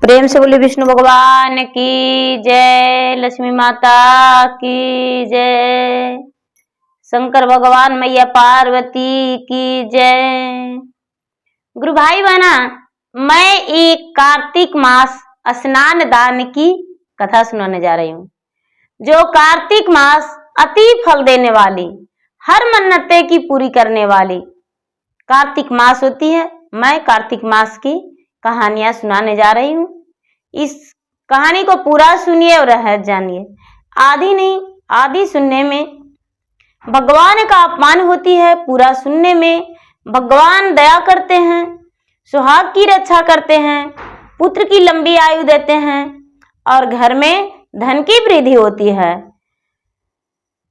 प्रेम से बोली विष्णु भगवान की जय, लक्ष्मी माता की जय, शंकर भगवान मैया पार्वती की जय। गुरु भाई बहना, मैं एक कार्तिक मास स्नान दान की कथा सुनाने जा रही हूँ। जो कार्तिक मास अति फल देने वाली, हर मन्नतें की पूरी करने वाली कार्तिक मास होती है। मैं कार्तिक मास की कहानियां सुनाने जा रही हूँ। इस कहानी को पूरा सुनिए और रहस्य जानिए। आधी नहीं, आधी सुनने में भगवान का अपमान होती है, पूरा सुनने में भगवान दया करते हैं, सुहाग की रक्षा करते हैं, पुत्र की लंबी आयु देते हैं और घर में धन की वृद्धि होती है,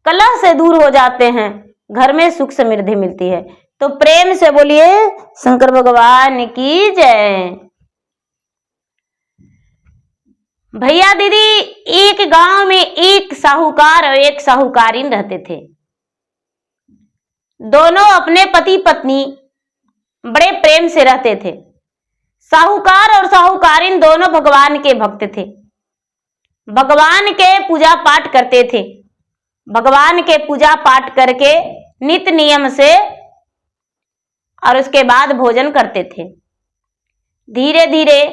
कलह से दूर हो जाते हैं, घर में सुख समृद्धि मिलती है। तो प्रेम से बोलिए शंकर भगवान की जय। भैया दीदी, एक गांव में एक साहूकार और एक साहूकारीन रहते थे। दोनों अपने पति पत्नी बड़े प्रेम से रहते थे। साहूकार और साहूकारीन दोनों भगवान के भक्त थे, भगवान के पूजा पाठ करते थे। भगवान के पूजा पाठ करके नित्य नियम से और उसके बाद भोजन करते थे। धीरे धीरे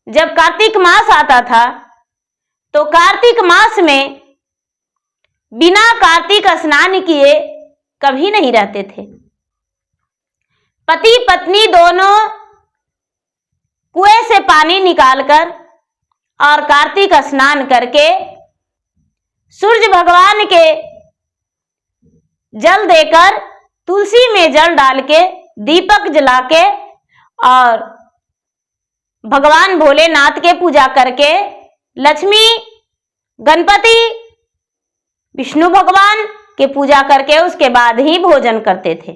जब कार्तिक मास आता था तो कार्तिक मास में बिना कार्तिक स्नान किए कभी नहीं रहते थे। पति पत्नी दोनों कुएं से पानी निकालकर और कार्तिक स्नान करके सूर्य भगवान के जल देकर, तुलसी में जल डाल के, दीपक जला के और भगवान भोलेनाथ के पूजा करके, लक्ष्मी, गणपति, विष्णु भगवान के पूजा करके उसके बाद ही भोजन करते थे।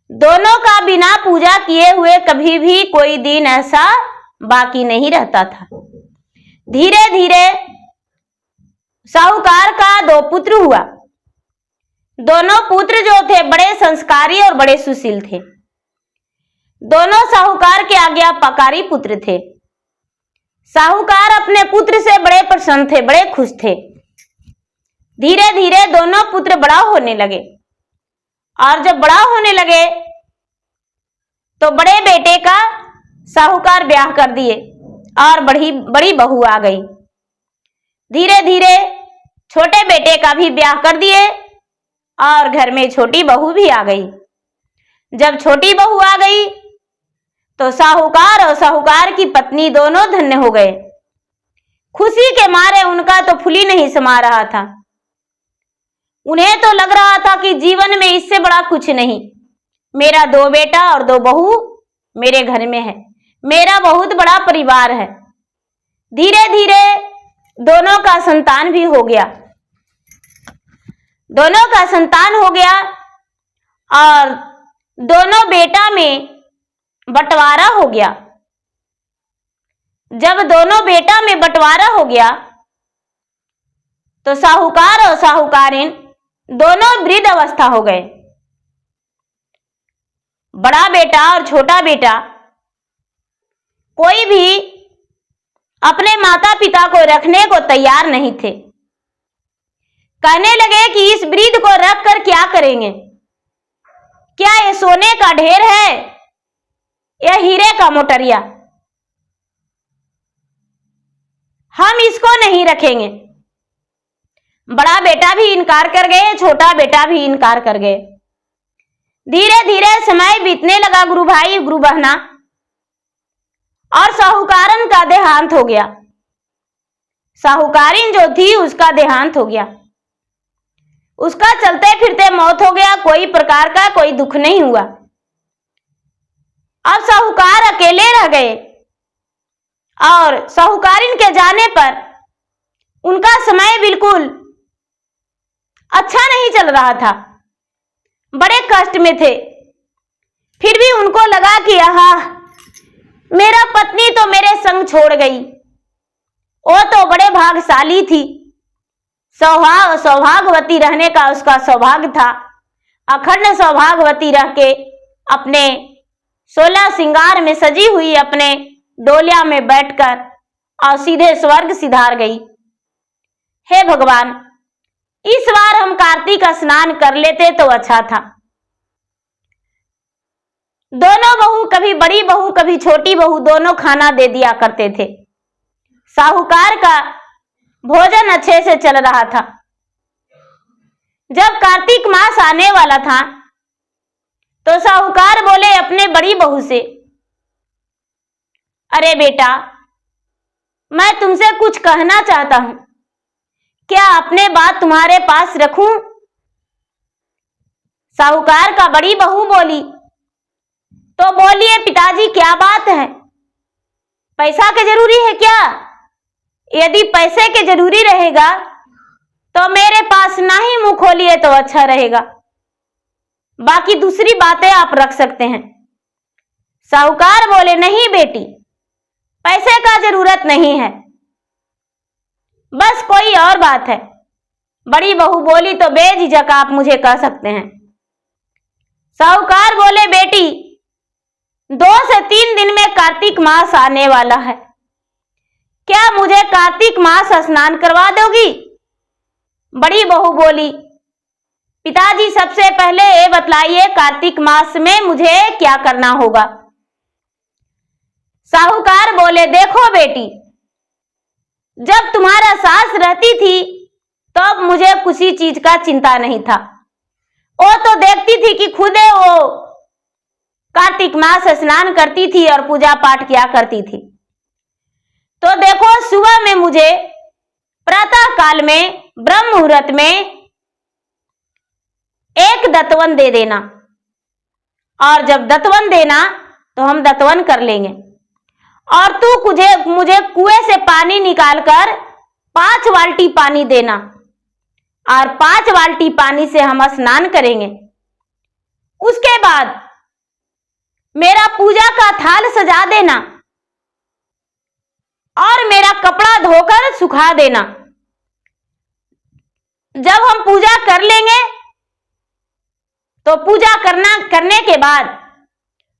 दोनों का बिना पूजा किए हुए कभी भी कोई दिन ऐसा बाकी नहीं रहता था। धीरे धीरे साहूकार का 2 पुत्र हुआ। दोनों पुत्र जो थे बड़े संस्कारी और बड़े सुशील थे। दोनों साहूकार के आज्ञाकारी पुत्र थे। साहूकार अपने पुत्र से बड़े प्रसन्न थे, बड़े खुश थे। धीरे धीरे दोनों पुत्र बड़ा होने लगे और जब बड़ा होने लगे तो बड़े बेटे का साहूकार ब्याह कर दिए और बड़ी बहू आ गई। धीरे धीरे छोटे बेटे का भी ब्याह कर दिए और घर में छोटी बहू भी आ गई। जब छोटी बहू आ गई तो साहूकार और साहूकार की पत्नी दोनों धन्य हो गए। खुशी के मारे उनका तो फुली नहीं समा रहा था। उन्हें तो लग रहा था कि जीवन में इससे बड़ा कुछ नहीं। मेरा 2 बेटा और 2 बहू मेरे घर में है, मेरा बहुत बड़ा परिवार है। धीरे धीरे दोनों का संतान भी हो गया। दोनों का संतान हो गया और दोनों बेटा में बंटवारा हो गया। जब दोनों बेटा में बंटवारा हो गया तो साहूकार और साहूकारीन दोनों वृद्ध अवस्था हो गए। बड़ा बेटा और छोटा बेटा कोई भी अपने माता पिता को रखने को तैयार नहीं थे। कहने लगे कि इस वृद्ध को रख कर क्या करेंगे? क्या ये सोने का ढेर है या हीरे का मोटरिया? हम इसको नहीं रखेंगे। बड़ा बेटा भी इनकार कर गए, छोटा बेटा भी इनकार कर गए। धीरे धीरे समय बीतने लगा गुरु भाई, गुरु बहना, और साहूकारन का देहांत हो गया। साहूकारीन जो थी उसका देहांत हो गया। उसका चलते फिरते मौत हो गया। कोई प्रकार का कोई दुख नहीं हुआ। अब साहूकार अकेले रह गए और साहूकारीन के जाने पर उनका समय बिल्कुल अच्छा नहीं चल रहा था। बड़े कष्ट में थे। फिर भी उनको लगा कि आहा, मेरा पत्नी तो मेरे संग छोड़ गई। वो तो बड़े भाग्यशाली थी। सौभाग्यवती रहने का उसका सौभाग्य था। अखंड सौभाग्यवती रह के अपने 16 श्रृंगार में सजी हुई अपने डोलिया में बैठकर और सीधे स्वर्ग सिधार गई। हे भगवान, इस बार हम कार्तिक स्नान कर लेते तो अच्छा था। दोनों बहू, कभी बड़ी बहू कभी छोटी बहू, दोनों खाना दे दिया करते थे। साहूकार का भोजन अच्छे से चल रहा था। जब कार्तिक मास आने वाला था तो साहूकार बोले अपने बड़ी बहू से, अरे बेटा, मैं तुमसे कुछ कहना चाहता हूं, क्या अपने बात तुम्हारे पास रखूं? साहूकार का बड़ी बहू बोली, तो बोलिए पिताजी, क्या बात है? पैसा के जरूरी है क्या? यदि पैसे के जरूरी रहेगा तो मेरे पास ना ही मुंह खोलिए तो अच्छा रहेगा, बाकी दूसरी बातें आप रख सकते हैं। साहूकार बोले, नहीं बेटी, पैसे का जरूरत नहीं है, बस कोई और बात है। बड़ी बहू बोली, तो बेझिझक आप मुझे कह सकते हैं। साहूकार बोले, बेटी, 2 से 3 दिन में कार्तिक मास आने वाला है, क्या मुझे कार्तिक मास स्नान करवा दोगी? बड़ी बहू बोली, पिताजी, सबसे पहले ये बतलाइए कार्तिक मास में मुझे क्या करना होगा? साहूकार बोले, देखो बेटी, जब तुम्हारा सास रहती थी तब तो मुझे किसी चीज का चिंता नहीं था। वो तो देखती थी कि खुदे वो कार्तिक मास स्नान करती थी और पूजा पाठ किया करती थी। तो देखो, सुबह में मुझे प्रातः काल में ब्रह्म मुहूर्त में एक दतवन दे देना, और जब दतवन देना तो हम दतवन कर लेंगे, और तू मुझे कुएं से पानी निकालकर 5 बाल्टी पानी देना, और 5 बाल्टी पानी से हम स्नान करेंगे। उसके बाद मेरा पूजा का थाल सजा देना और मेरा कपड़ा धोकर सुखा देना। जब हम पूजा कर लेंगे तो पूजा करने के बाद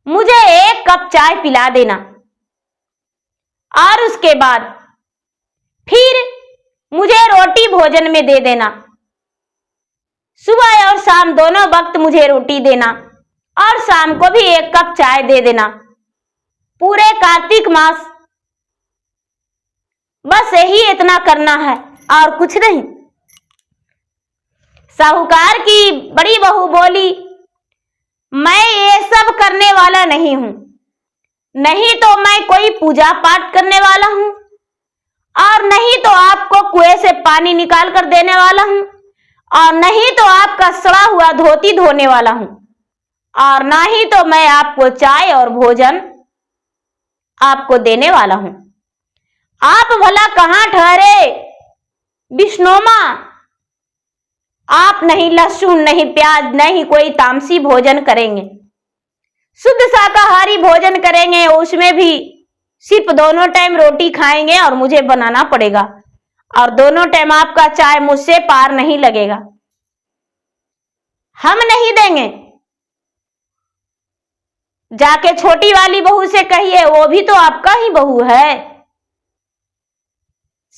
मुझे 1 कप चाय पिला देना, और उसके बाद फिर मुझे रोटी भोजन में दे देना। सुबह और शाम दोनों वक्त मुझे रोटी देना, और शाम को भी 1 कप चाय दे देना। पूरे कार्तिक मास बस यही इतना करना है और कुछ नहीं। साहूकार की बड़ी बहू बोली, मैं ये सब करने वाला नहीं हूं, नहीं तो मैं कोई पूजा पाठ करने वाला हूं, और नहीं तो आपको कुएं से पानी निकाल कर देने वाला हूं, और नहीं तो आपका सड़ा हुआ धोती धोने वाला हूं, और ना ही तो मैं आपको चाय और भोजन आपको देने वाला हूं। आप भला कहां ठहरे विष्णोमा? आप नहीं लहसुन, नहीं प्याज, नहीं कोई तामसी भोजन करेंगे, शुद्ध शाकाहारी भोजन करेंगे। उसमें भी सिर्फ दोनों टाइम रोटी खाएंगे और मुझे बनाना पड़ेगा, और दोनों टाइम आपका चाय मुझसे पार नहीं लगेगा, हम नहीं देंगे। जाके छोटी वाली बहू से कहिए, वो भी तो आपका ही बहू है।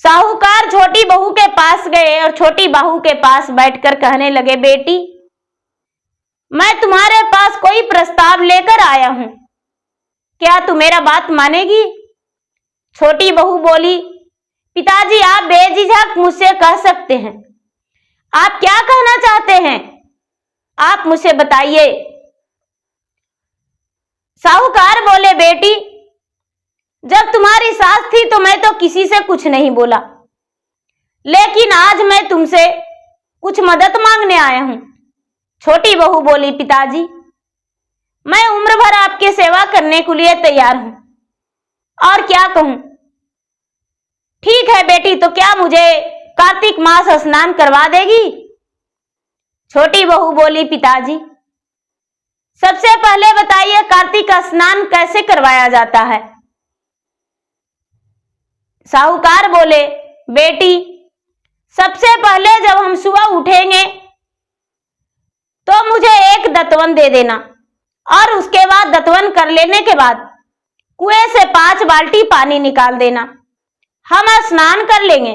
साहूकार छोटी बहू के पास गए और छोटी बहू के पास बैठकर कहने लगे, बेटी, मैं तुम्हारे पास कोई प्रस्ताव लेकर आया हूं, क्या तू मेरा बात मानेगी? छोटी बहू बोली, पिताजी, आप बेझिझक मुझसे कह सकते हैं, आप क्या कहना चाहते हैं, आप मुझसे बताइए। साहूकार बोले, बेटी, जब तुम्हारी सास थी तो मैं तो किसी से कुछ नहीं बोला, लेकिन आज मैं तुमसे कुछ मदद मांगने आया हूं। छोटी बहू बोली, पिताजी, मैं उम्र भर आपकी सेवा करने के लिए तैयार हूं, और क्या कहूं। ठीक है बेटी, तो क्या मुझे कार्तिक मास स्नान करवा देगी? छोटी बहू बोली, पिताजी, सबसे पहले बताइए कार्तिक स्नान कैसे करवाया जाता है? साहूकार बोले, बेटी, सबसे पहले जब हम सुबह उठेंगे तो मुझे 1 दतवन दे देना, और उसके बाद दतवन कर लेने के बाद कुएं से 5 बाल्टी पानी निकाल देना। हम स्नान कर लेंगे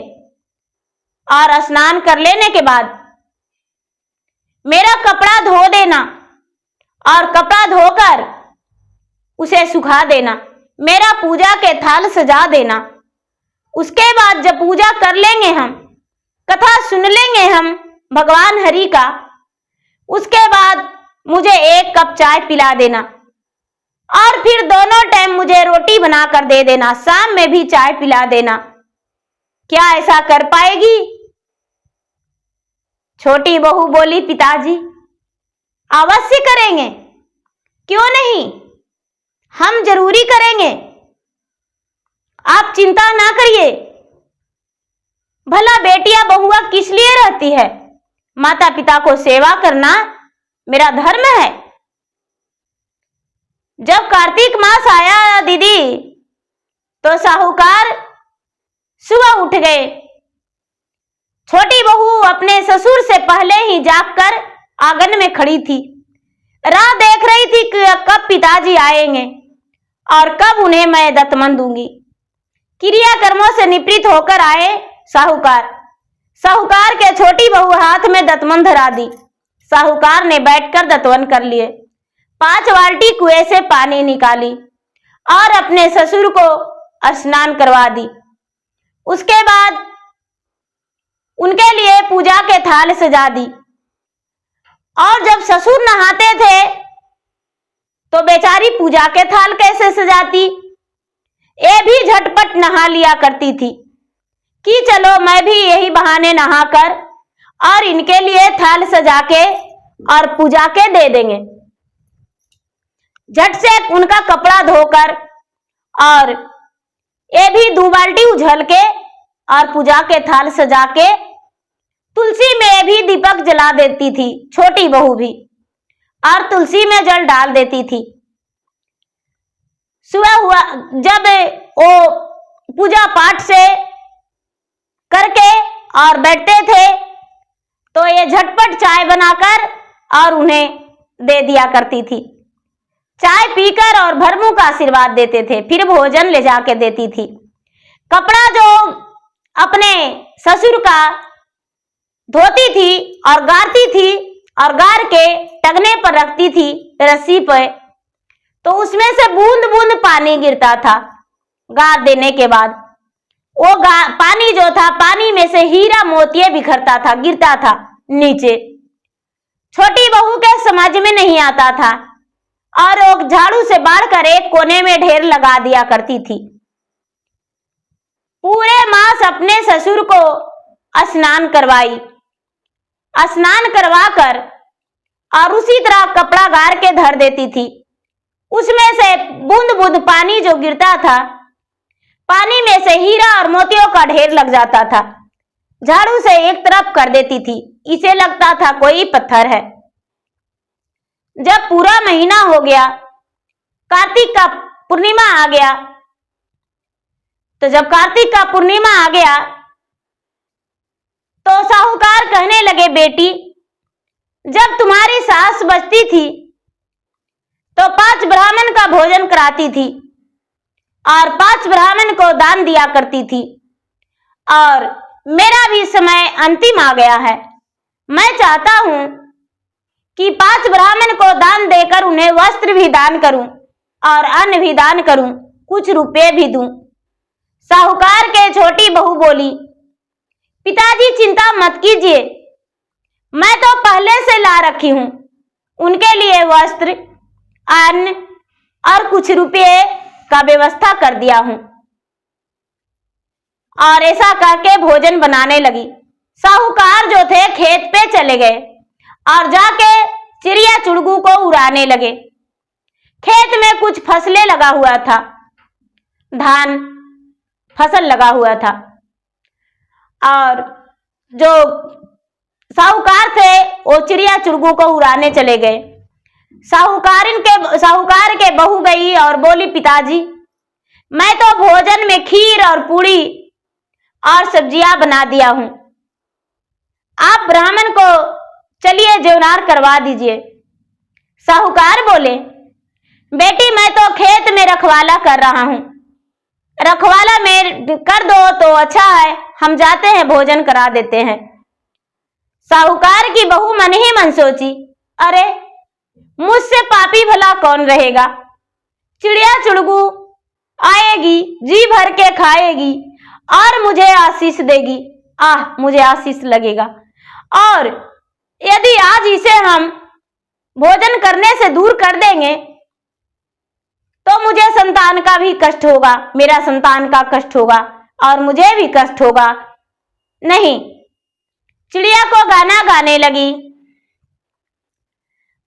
और स्नान कर लेने के बाद मेरा कपड़ा धो देना और कपड़ा धोकर उसे सुखा देना। मेरा पूजा के थाल सजा देना। उसके बाद जब पूजा कर लेंगे, हम कथा सुन लेंगे हम भगवान हरि का, उसके बाद मुझे 1 कप चाय पिला देना और फिर दोनों टाइम मुझे रोटी बनाकर दे देना। शाम में भी चाय पिला देना। क्या ऐसा कर पाएगी? छोटी बहू बोली, पिताजी अवश्य करेंगे, क्यों नहीं, हम जरूरी करेंगे, आप चिंता ना करिए। भला बेटियां बहुआ किस लिए रहती है? माता पिता को सेवा करना मेरा धर्म है। जब कार्तिक मास आया दीदी, तो साहूकार सुबह उठ गए। छोटी बहू अपने ससुर से पहले ही जागकर आंगन में खड़ी थी। राह देख रही थी कि कब पिताजी आएंगे और कब उन्हें मैं दतमन दूंगी। क्रियाकर्मों से निवृत्त होकर आए साहूकार। साहूकार के छोटी बहू हाथ में दतमन धरा दी। साहूकार ने बैठकर दतवन कर लिए। 5 बाल्टी कुएं से पानी निकाली और अपने ससुर को स्नान करवा दी। उसके बाद उनके लिए पूजा के थाल सजा दी। और जब ससुर नहाते थे तो बेचारी पूजा के थाल कैसे सजाती? ये भी झटपट नहा लिया करती थी कि चलो मैं भी यही बहाने नहाकर और इनके लिए थाल सजा के और पूजा के दे देंगे। झट से उनका कपड़ा धोकर और ये भी 2 बाल्टी उझल के और पूजा के थाल सजा के तुलसी में भी दीपक जला देती थी छोटी बहू भी, और तुलसी में जल डाल देती थी। सुबह हुआ जब वो पूजा पाठ से करके और बैठते थे तो ये झटपट चाय बनाकर और उन्हें दे दिया करती थी। चाय पीकर और भरमू का आशीर्वाद देते थे, फिर भोजन ले जाके देती थी। कपड़ा जो अपने ससुर का धोती थी और गारती थी और गार के टंगने पर रखती थी रस्सी पर, तो उसमें से बूंद बूंद पानी गिरता था। गार देने के बाद वो पानी जो था, पानी में से हीरा मोतिये बिखरता था, गिरता था नीचे। छोटी बहू के समझ में नहीं आता था और वो झाड़ू से बाढ़कर एक कोने में ढेर लगा दिया करती थी। पूरे मास अपने ससुर को स्नान करवाई। स्नान करवाकर और उसी तरह कपड़ा गार के धर देती थी। उसमें से बूंद बूंद पानी जो गिरता था, पानी में से हीरा और मोतियों का ढेर लग जाता था। झाड़ू से एक तरफ कर देती थी, इसे लगता था कोई पत्थर है। जब पूरा महीना हो गया, कार्तिक का पूर्णिमा आ गया, तो जब कार्तिक का पूर्णिमा आ गया तो साहूकार कहने लगे, बेटी जब तुम्हारी सास बचती थी तो 5 ब्राह्मण का भोजन कराती थी और 5 ब्राह्मण को दान दिया करती थी, और मेरा भी समय अंतिम आ गया है। मैं चाहता हूं कि 5 ब्राह्मण को दान देकर उन्हें वस्त्र भी दान करूं और अन्न भी दान करूं, कुछ रुपए भी दूं। साहूकार के छोटी बहू बोली, पिताजी चिंता मत कीजिए, मैं तो पहले से ला रखी हूं उनके लिए वस्त्र, अन्न और कुछ रुपए का व्यवस्था कर दिया हूं। और ऐसा करके भोजन बनाने लगी। साहूकार जो थे खेत पे चले गए और जाके चिड़िया चुड़गू को उड़ाने लगे। खेत में कुछ फसलें लगा हुआ था, धान फसल लगा हुआ था, और जो साहूकार थे वो चिड़िया चुड़गू को उड़ाने चले गए। साहूकार के बहू गई और बोली, पिताजी मैं तो भोजन में खीर और पूड़ी और सब्जियां बना दिया हूं, आप ब्राह्मण को चलिए जेवनार करवा दीजिए। साहूकार बोले, बेटी मैं तो खेत में रखवाला कर रहा हूँ, रखवाला में कर दो तो अच्छा है, हम जाते हैं भोजन करा देते हैं। साहूकार की बहू मन ही मन सोची, अरे मुझसे पापी भला कौन रहेगा। चिड़िया चुड़गू आएगी, जी भर के खाएगी और मुझे आशीष देगी। आह, मुझे आशीष लगेगा। और यदि आज इसे हम भोजन करने से दूर कर देंगे तो मुझे संतान का भी कष्ट होगा, मेरा संतान का कष्ट होगा और मुझे भी कष्ट होगा। नहीं, चिड़िया को गाना गाने लगी,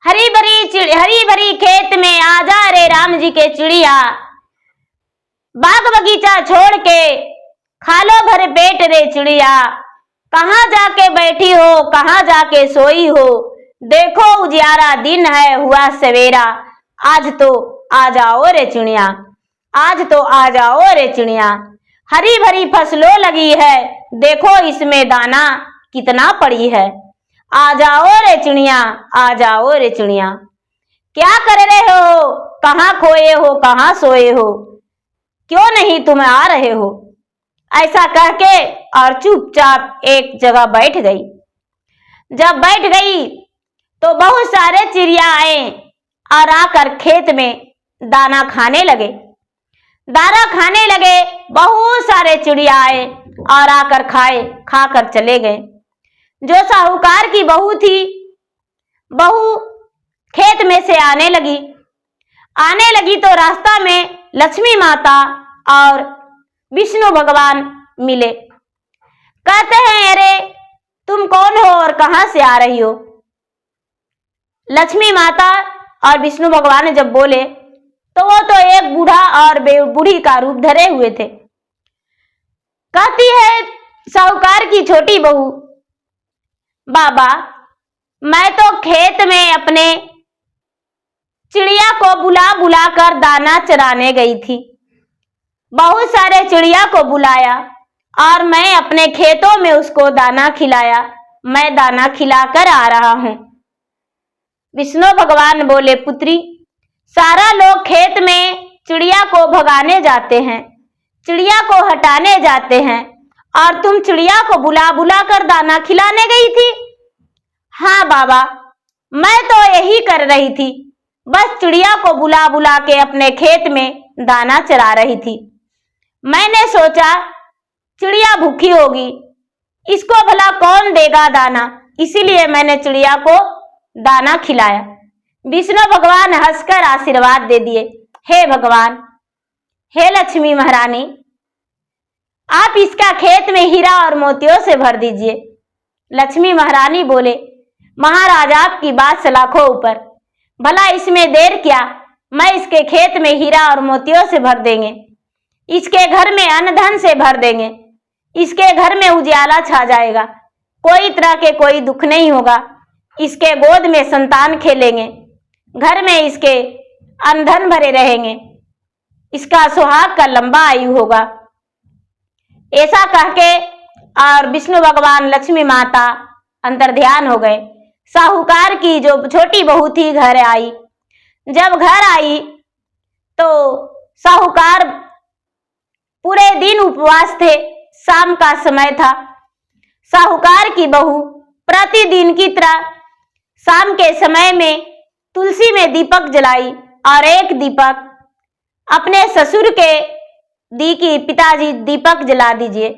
हरी भरी खेत में आजा रे राम जी के चिड़िया, बाग बगीचा छोड़ के खा लो भर पेट रे चिड़िया, कहाँ जाके बैठी हो, कहाँ जाके सोई हो, देखो उजियारा दिन है हुआ सवेरा, आज तो आ जाओ रे चिड़िया, आज तो आ जाओ रे चिड़िया। हरी भरी फसलों लगी है, देखो इसमें दाना कितना पड़ी है, आ जाओ रे चिड़िया, आ जाओ रे चिड़िया। क्या कर रहे हो, कहाँ खोए हो, कहाँ सोए हो, क्यों नहीं तुम आ रहे हो। ऐसा कह के और चुपचाप एक जगह बैठ गई। जब बैठ गई तो बहुत सारे चिड़िया आए और आकर खेत में दाना खाने लगे। दाना खाने लगे, बहुत सारे चिड़िया आए और आकर खाए, खाकर चले गए। जो साहूकार की बहू थी, बहू खेत में से आने लगी तो रास्ता में लक्ष्मी माता और विष्णु भगवान मिले। कहते हैं, अरे तुम कौन हो और कहां से आ रही हो। लक्ष्मी माता और विष्णु भगवान जब बोले तो वो तो एक बूढ़ा और बूढ़ी का रूप धरे हुए थे। कहती है साहूकार की छोटी बहू, बाबा मैं तो खेत में अपने चिड़िया को बुला बुला कर दाना चराने गई थी, बहुत सारे चिड़िया को बुलाया और मैं अपने खेतों में उसको दाना खिलाया, मैं दाना खिलाकर आ रहा हूं। विष्णु भगवान बोले, पुत्री सारा लोग खेत में चिड़िया को भगाने जाते हैं, चिड़िया को हटाने जाते हैं और तुम चिड़िया को बुला बुला कर दाना खिलाने गई थी। हाँ बाबा, मैं तो यही कर रही थी, बस चिड़िया को बुला बुला के अपने खेत में दाना चरा रही थी। मैंने सोचा चिड़िया भूखी होगी, इसको भला कौन देगा दाना, इसीलिए मैंने चिड़िया को दाना खिलाया। विष्णु भगवान हंसकर आशीर्वाद दे दिए, हे भगवान, हे लक्ष्मी महारानी, आप इसका खेत में हीरा और मोतियों से भर दीजिए। लक्ष्मी महारानी बोले, महाराज आपकी बात सलाखों ऊपर, भला इसमें देर क्या, मैं इसके खेत में हीरा और मोतियों से भर देंगे, इसके घर में अन्न धन से भर देंगे, इसके घर में उजियाला छा जाएगा, कोई तरह के कोई दुख नहीं होगा, इसके गोद में संतान खेलेंगे, घर में इसके अन्न धन भरे रहेंगे, इसका सुहाग का लंबा आयु होगा। ऐसा कह के और विष्णु भगवान लक्ष्मी माता अंतर ध्यान हो गए। साहूकार की जो छोटी बहू थी घर आई। जब घर आई तो साहूकार पूरे दिन उपवास थे, शाम का समय था। साहूकार की बहू प्रतिदिन की तरह शाम के समय में तुलसी में दीपक जलाई और एक दीपक अपने ससुर के दी कि पिताजी दीपक जला दीजिए।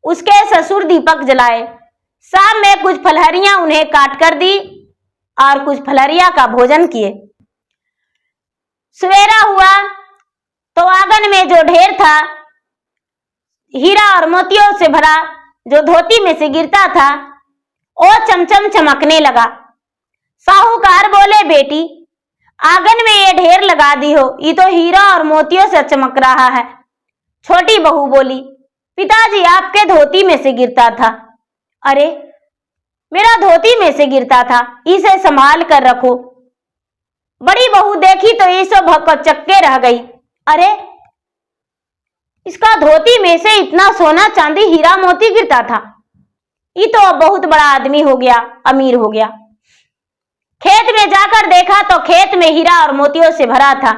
उसके ससुर दीपक जलाए। शाम में कुछ फलहरियां उन्हें काट कर दी और कुछ फलहरिया का भोजन किए। सवेरा हुआ तो आंगन में जो ढेर था हीरा और मोतियों से भरा, जो धोती में से गिरता था, वो चमचम चमकने लगा। साहूकार बोले, बेटी आंगन में ये ढेर लगा दी हो, ये तो हीरा और मोतियों से चमक रहा है। छोटी बहू बोली, पिताजी आपके धोती में से गिरता था। अरे मेरा धोती में से गिरता था, इसे संभाल कर रखो। बड़ी बहू देखी तो ये सब भौचक्के रह गई। अरे इसका धोती में से इतना सोना चांदी हीरा मोती गिरता था, ये तो अब बहुत बड़ा आदमी हो गया, अमीर हो गया। खेत में जाकर देखा तो खेत में हीरा और मोतियों से भरा था।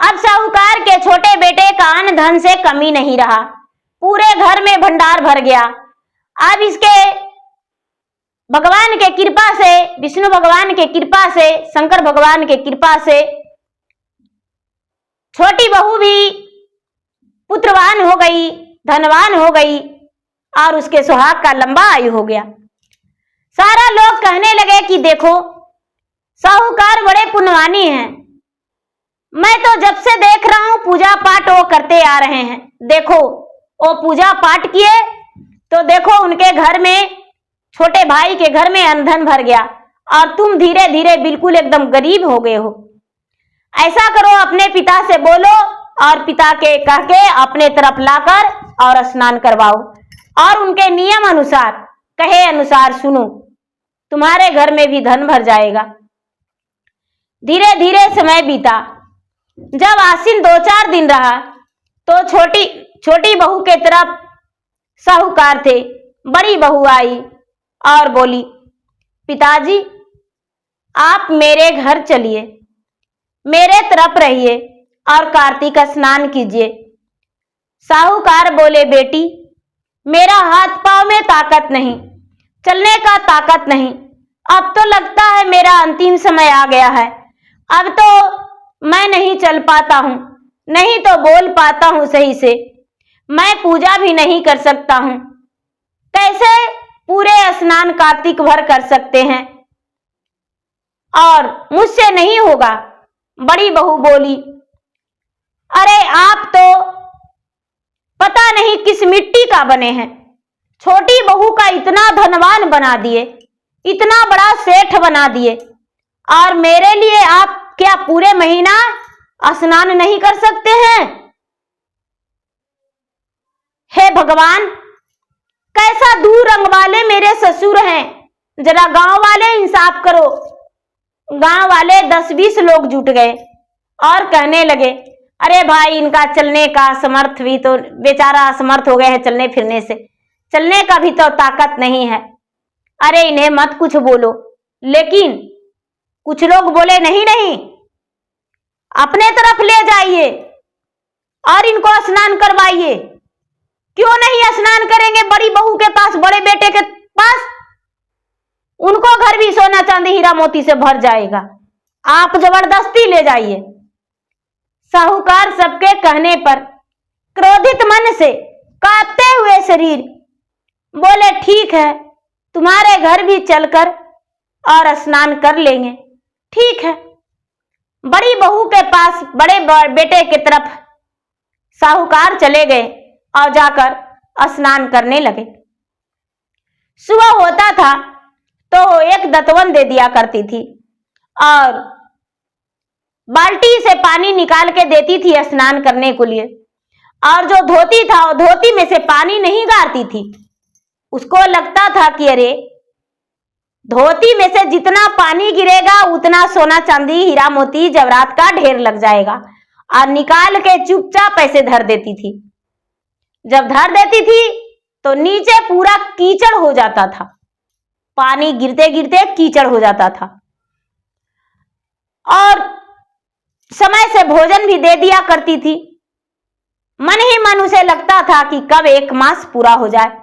अब साहूकार के छोटे बेटे का अन्न धन से कमी नहीं रहा, पूरे घर में भंडार भर गया। अब इसके भगवान के कृपा से, विष्णु भगवान के कृपा से, शंकर भगवान के कृपा से छोटी बहू भी पुत्रवान हो गई, धनवान हो गई और उसके सुहाग का लंबा आयु हो गया। सारा लोग कहने लगे कि देखो साहूकार बड़े पुण्यवानी हैं, मैं तो जब से देख रहा हूं पूजा पाठ वो करते आ रहे हैं। देखो वो पूजा पाठ किए तो देखो उनके घर में, छोटे भाई के घर में अन्न धन भर गया और तुम धीरे धीरे बिल्कुल एकदम गरीब हो गए हो। ऐसा करो, अपने पिता से बोलो और पिता के कह के अपने तरफ लाकर और स्नान करवाओ और उनके नियम अनुसार, कहे अनुसार सुनो, तुम्हारे घर में भी धन भर जाएगा। धीरे धीरे समय बीता। जब आसीन 2-4 दिन रहा तो छोटी बहू के तरफ साहूकार थे, बड़ी बहू आई और बोली, पिताजी आप मेरे घर चलिए, मेरे तरफ रहिए और कार्तिक स्नान कीजिए। साहूकार बोले, बेटी मेरा हाथ पांव में ताकत नहीं, चलने का ताकत नहीं, अब तो लगता है मेरा अंतिम समय आ गया है, अब तो मैं नहीं चल पाता हूं, नहीं तो बोल पाता हूं सही से, मैं पूजा भी नहीं कर सकता हूं, कैसे पूरे स्नान कार्तिक भर कर सकते हैं और मुझसे नहीं होगा। बड़ी बहू बोली, अरे आप तो पता नहीं किस मिट्टी का बने हैं, छोटी बहू का इतना धनवान बना दिए, इतना बड़ा सेठ बना दिए और मेरे लिए आप क्या पूरे महीना स्नान नहीं कर सकते हैं? हे भगवान, कैसा दूर रंग वाले मेरे ससुर हैं, जरा गांव वाले इंसाफ करो। गांव वाले 10-20 लोग जुट गए और कहने लगे, अरे भाई इनका चलने का समर्थ भी तो, बेचारा असमर्थ हो गए हैं चलने फिरने से, चलने का भी तो ताकत नहीं है, अरे इन्हें मत कुछ बोलो। लेकिन कुछ लोग बोले, नहीं नहीं, अपने तरफ ले जाइए और इनको स्नान करवाइए। क्यों नहीं स्नान करेंगे बड़ी बहू के पास, बड़े बेटे के पास? उनको घर भी सोना चांदी हीरा मोती से भर जाएगा, आप जबरदस्ती ले जाइए। साहूकार सबके कहने पर क्रोधित मन से, कांपते हुए शरीर बोले, ठीक है तुम्हारे घर भी चलकर और स्नान कर लेंगे, ठीक है। बड़ी बहू के पास बड़े बेटे की तरफ साहूकार चले गए और जाकर स्नान करने लगे। सुबह होता था तो एक दतवन दे दिया करती थी और बाल्टी से पानी निकाल के देती थी स्नान करने के लिए, और जो धोती था वो धोती में से पानी नहीं गारती थी। उसको लगता था कि अरे धोती में से जितना पानी गिरेगा उतना सोना चांदी हीरा मोती जवरात का ढेर लग जाएगा, और निकाल के चुपचाप ऐसे धर देती थी। जब धर देती थी तो नीचे पूरा कीचड़ हो जाता था, पानी गिरते गिरते कीचड़ हो जाता था। और समय से भोजन भी दे दिया करती थी। मन ही मन उसे लगता था कि कब 1 मास पूरा हो जाए,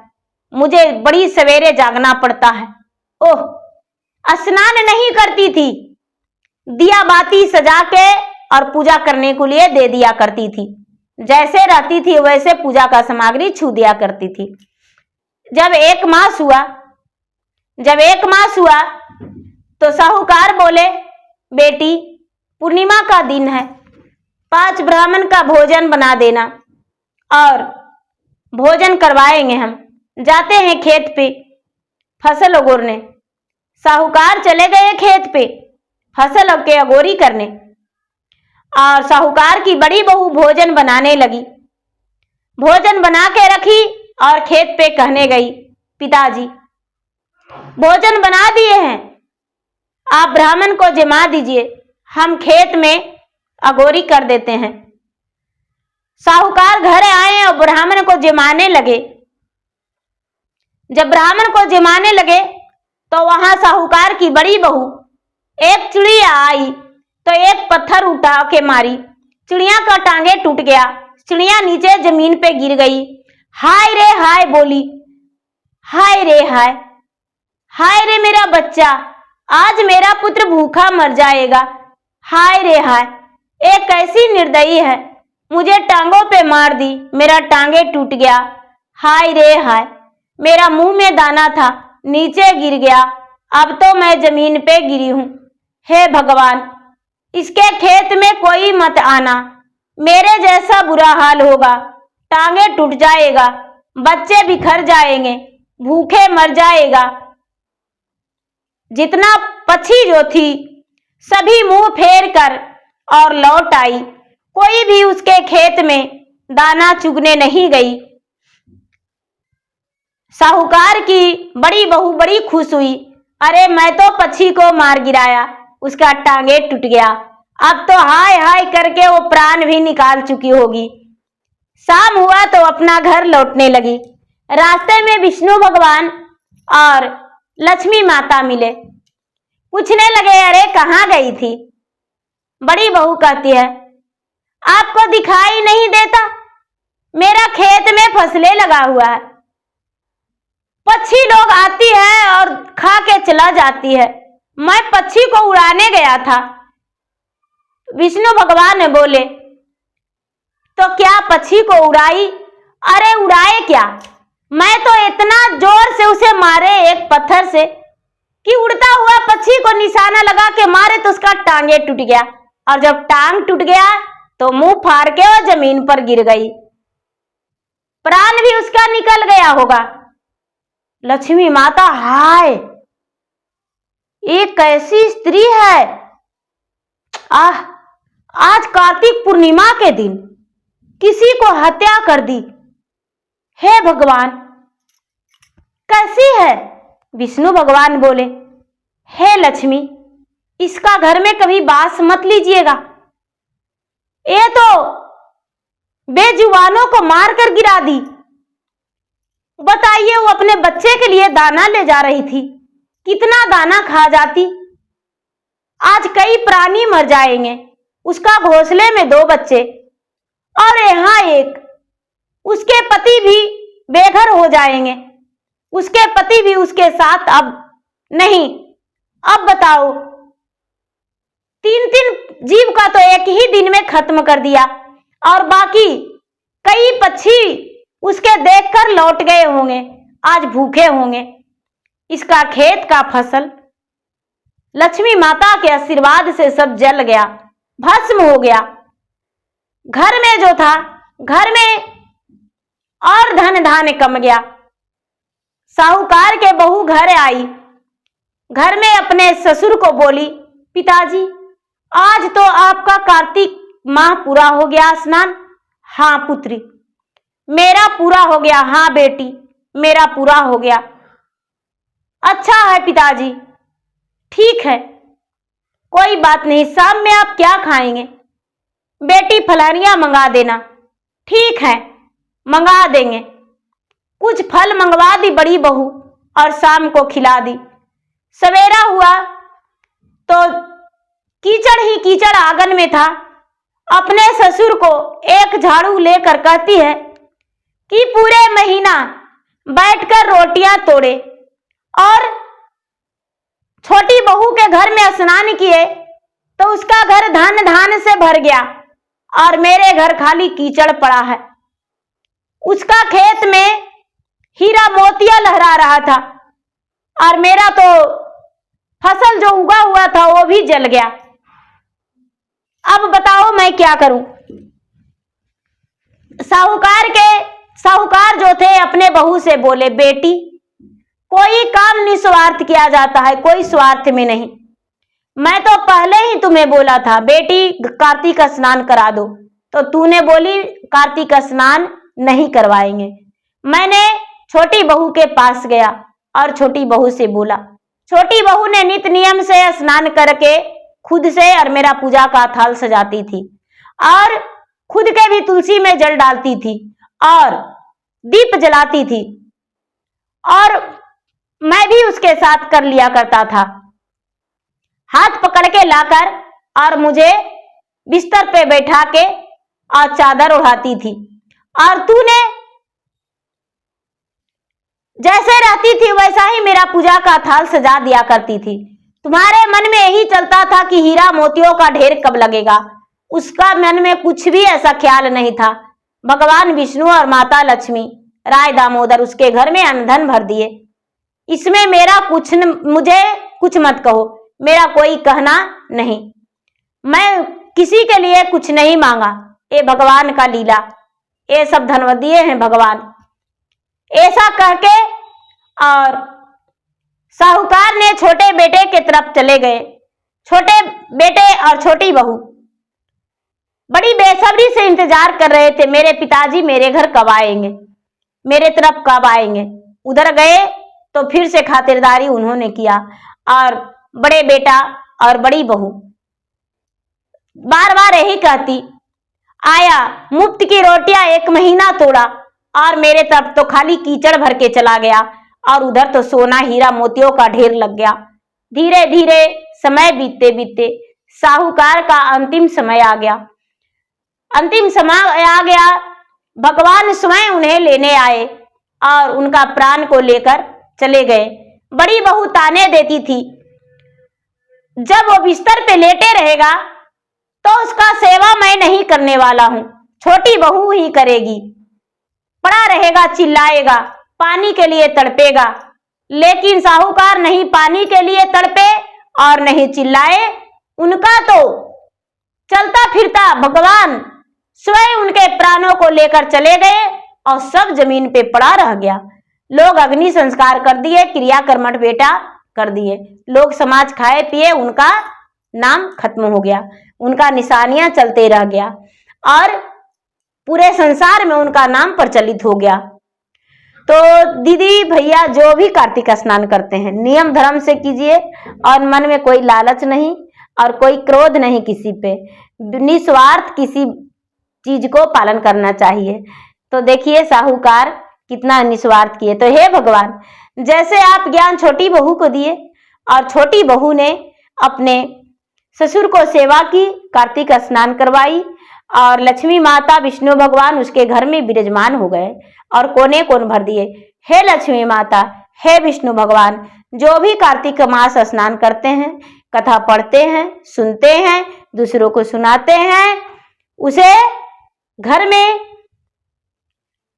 मुझे बड़ी सवेरे जागना पड़ता है। ओह, स्नान नहीं करती थी, दिया बाती सजा के और पूजा करने के लिए दे दिया करती थी। जैसे रहती थी वैसे पूजा का सामग्री छू दिया करती थी। जब 1 मास हुआ तो साहूकार बोले, बेटी पूर्णिमा का दिन है, 5 ब्राह्मण का भोजन बना देना और भोजन करवाएंगे। हम जाते हैं खेत पे फसल अगोरने। साहूकार चले गए खेत पे फसल के अगोरी करने, और साहूकार की बड़ी बहू भोजन बनाने लगी। भोजन बना के रखी और खेत पे कहने गई, पिताजी भोजन बना दिए हैं, आप ब्राह्मण को जमा दीजिए, हम खेत में अगोरी कर देते हैं। साहूकार घर आए और ब्राह्मण को जमाने लगे। जब ब्राह्मण को जमाने लगे तो वहां साहूकार की बड़ी बहू एक चिड़िया आई तो एक पत्थर उठा के मारी, चिड़िया का टांगे टूट गया, चिड़िया नीचे जमीन पे गिर गई। हाय रे हाय बोली, हाय रे हाय, हाय रे मेरा बच्चा, आज मेरा पुत्र भूखा मर जाएगा। हाय रे हाय, एक कैसी निर्दयी है, मुझे टांगों पे मार दी, मेरा टांगे टूट गया। हाय रे हाय, मेरा मुंह में दाना था, नीचे गिर गया, अब तो मैं जमीन पे गिरी हूं। हे भगवान, इसके खेत में कोई मत आना, मेरे जैसा बुरा हाल होगा, टांगे टूट जाएगा, बच्चे बिखर जाएंगे, भूखे मर जाएगा। जितना पक्षी जो थी सभी मुंह फेर कर और लौट आई, कोई भी उसके खेत में दाना चुगने नहीं गई। साहूकार की बड़ी बहू बड़ी खुश हुई, अरे मैं तो पक्षी को मार गिराया, उसका टांगे टूट गया, अब तो हाय हाय करके वो प्राण भी निकाल चुकी होगी। शाम हुआ तो अपना घर लौटने लगी। रास्ते में विष्णु भगवान और लक्ष्मी माता मिले, पूछने लगे, अरे कहाँ गई थी? बड़ी बहू कहती है, आपको दिखाई नहीं देता, मेरा खेत में फसलें लगा हुआ है, पक्षी लोग आती है और खा के चला जाती है, मैं पक्षी को उड़ाने गया था। विष्णु भगवान ने बोले, तो क्या पक्षी को उड़ाई? अरे उड़ाए क्या, मैं तो इतना जोर से उसे मारे एक पत्थर से कि उड़ता हुआ पक्षी को निशाना लगा के मारे तो उसका टांगे टूट गया, और जब टांग टूट गया तो मुंह फाड़ के वो जमीन पर गिर गई, प्राण भी उसका निकल गया होगा। लक्ष्मी माता, हाय ये कैसी स्त्री है, आज कार्तिक पूर्णिमा के दिन किसी को हत्या कर दी। हे भगवान, कैसी है? विष्णु भगवान बोले, हे लक्ष्मी, इसका घर में कभी बास मत लीजिएगा, ये तो बेजुबानों को मार कर गिरा दी। बताइए, वो अपने बच्चे के लिए दाना ले जा रही थी, कितना दाना खा जाती, आज कई प्राणी मर जाएंगे, उसका घोंसले में 2 बच्चे और यहाँ एक, उसके पति भी बेघर हो जाएंगे, उसके पति भी उसके साथ अब नहीं। अब बताओ, 3 जीव का तो एक ही दिन में खत्म कर दिया, और बाकी कई पक्षी उसके देखकर लौट गए होंगे, आज भूखे होंगे। इसका खेत का फसल लक्ष्मी माता के आशीर्वाद से सब जल गया, भस्म हो गया। घर में जो था, घर में और धन धान्य कम गया। साहूकार के बहू घर आई, घर में अपने ससुर को बोली, पिताजी आज तो आपका कार्तिक माह पूरा हो गया स्नान। हाँ पुत्री, मेरा पूरा हो गया। हाँ बेटी, मेरा पूरा हो गया। अच्छा है पिताजी, ठीक है, कोई बात नहीं, शाम में आप क्या खाएंगे? बेटी फलानियां मंगा देना। ठीक है, मंगा देंगे। कुछ फल मंगवा दी बड़ी बहू और शाम को खिला दी। सवेरा हुआ तो कीचड़ ही कीचड़ आंगन में था। अपने ससुर को एक झाड़ू लेकर कहती है कि पूरे महीना बैठकर रोटियां तोड़े, और छोटी बहू के घर में स्नान किए तो उसका घर धन धान से भर गया, और मेरे घर खाली कीचड़ पड़ा है। उसका खेत में हीरा मोतिया लहरा रहा था, और मेरा तो फसल जो उगा हुआ था वो भी जल गया। अब बताओ मैं क्या करूं? साहूकार जो थे अपने बहू से बोले, बेटी कोई काम निस्वार्थ किया जाता है, कोई स्वार्थ में नहीं। मैं तो पहले ही तुम्हें बोला था बेटी कार्तिक स्नान करा दो, तो तूने बोली कार्तिक स्नान नहीं करवाएंगे। मैंने छोटी बहू के पास गया और छोटी बहू से बोला। छोटी बहू ने नित्य नियम से स्नान करके खुद से और मेरा पूजा का थाल सजाती थी, और खुद के भी तुलसी में जल डालती थी और दीप जलाती थी, और मैं भी उसके साथ कर लिया करता था। हाथ पकड़ के लाकर और मुझे बिस्तर पे बैठा के और चादर उड़ाती थी, और तूने जैसे रहती थी वैसा ही मेरा पूजा का थाल सजा दिया करती थी। तुम्हारे मन में यही चलता था कि हीरा मोतियों का ढेर कब लगेगा। उसका मन में कुछ भी ऐसा ख्याल नहीं था। भगवान विष्णु और माता लक्ष्मी, राय दामोदर उसके घर में अनधन भर दिए। इसमें मेरा मुझे कुछ मत कहो, मेरा कोई कहना नहीं। मैं किसी के लिए कुछ नहीं मांगा। ये भगवान का लीला, ये सब धन्यवाद दिए हैं भगवान। ऐसा कह के और साहूकार ने छोटे बेटे के तरफ चले गए। छोटे बेटे और छोटी बहू बड़ी बेसब्री से इंतजार कर रहे थे, मेरे पिताजी मेरे घर कब आएंगे, मेरे तरफ कब आएंगे। उधर गए तो फिर से खातिरदारी उन्होंने किया, और बड़े बेटा और बड़ी बहू बार बार यही कहती, आया मुफ्त की रोटियां 1 महीना तोड़ा और मेरे तरफ तो खाली कीचड़ भर के चला गया, और उधर तो सोना हीरा मोतियों का ढेर लग गया। धीरे धीरे समय बीतते बीतते साहूकार का अंतिम समय आ गया। अंतिम समय आ गया, भगवान स्वयं उन्हें लेने आए और उनका प्राण को लेकर चले गए। बड़ी बहू ताने देती थी, जब वो बिस्तर पे लेटे रहेगा तो उसका सेवा मैं नहीं करने वाला हूं, छोटी बहू ही करेगी। पड़ा रहेगा, चिल्लाएगा, पानी के लिए तड़पेगा, लेकिन साहूकार नहीं पानी के लिए तड़पे और नहीं चिल्लाए। उनका तो चलता फिरता भगवान स्वयं उनके प्राणों को लेकर चले गए और सब जमीन पे पड़ा रह गया। लोग अग्नि संस्कार कर दिए, क्रिया कर्मठ बेटा कर दिए, लोग समाज खाए पिए, उनका नाम खत्म हो गया, उनका निशानियां चलते रह गया और पूरे संसार में उनका नाम प्रचलित हो गया। तो दीदी भैया जो भी कार्तिक स्नान करते हैं नियम धर्म से कीजिए, और मन में कोई लालच नहीं और कोई क्रोध नहीं, किसी पे निस्वार्थ किसी चीज को पालन करना चाहिए। तो देखिए साहूकार कितना निस्वार्थ किए। तो हे भगवान, जैसे आप ज्ञान छोटी बहू को दिए और छोटी बहू ने अपने ससुर को सेवा की, कार्तिक स्नान करवाई, और लक्ष्मी माता विष्णु भगवान उसके घर में विराजमान हो गए और कोने कोन भर दिए। हे लक्ष्मी माता, हे विष्णु भगवान, जो भी कार्तिक मास स्नान करते हैं, कथा पढ़ते हैं, सुनते हैं, दूसरों को सुनाते हैं, उसे घर में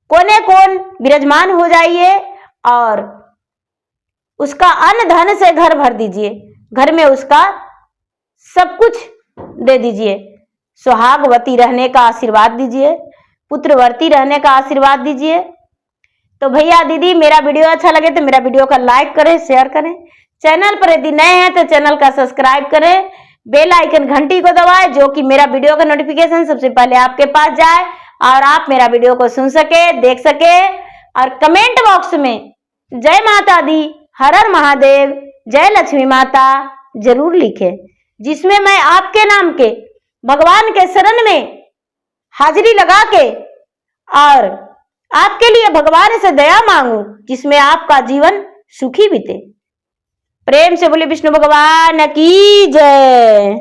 कोने कोन विराजमान हो जाइए और उसका अन्न धन से घर भर दीजिए, घर में उसका सब कुछ दे दीजिए, सुहागवती रहने का आशीर्वाद दीजिए, पुत्रवती रहने का आशीर्वाद दीजिए। तो भैया दीदी मेरा वीडियो अच्छा लगे तो मेरा वीडियो का लाइक करें, शेयर करें, चैनल पर यदि नए हैं तो चैनल का सब्सक्राइब करें, बेल आइकन घंटी को दबाएं, जो कि मेरा वीडियो का नोटिफिकेशन सबसे पहले आपके पास जाए और आप मेरा वीडियो को सुन सके, देख सके। और कमेंट बॉक्स में जय माता दी, हर हर महादेव, जय लक्ष्मी माता जरूर लिखें, जिसमें मैं आपके नाम के भगवान के शरण में हाजिरी लगा के और आपके लिए भगवान से दया मांगू, जिसमें आपका जीवन सुखी बीते। प्रेम से बोले विष्णु भगवान की जय।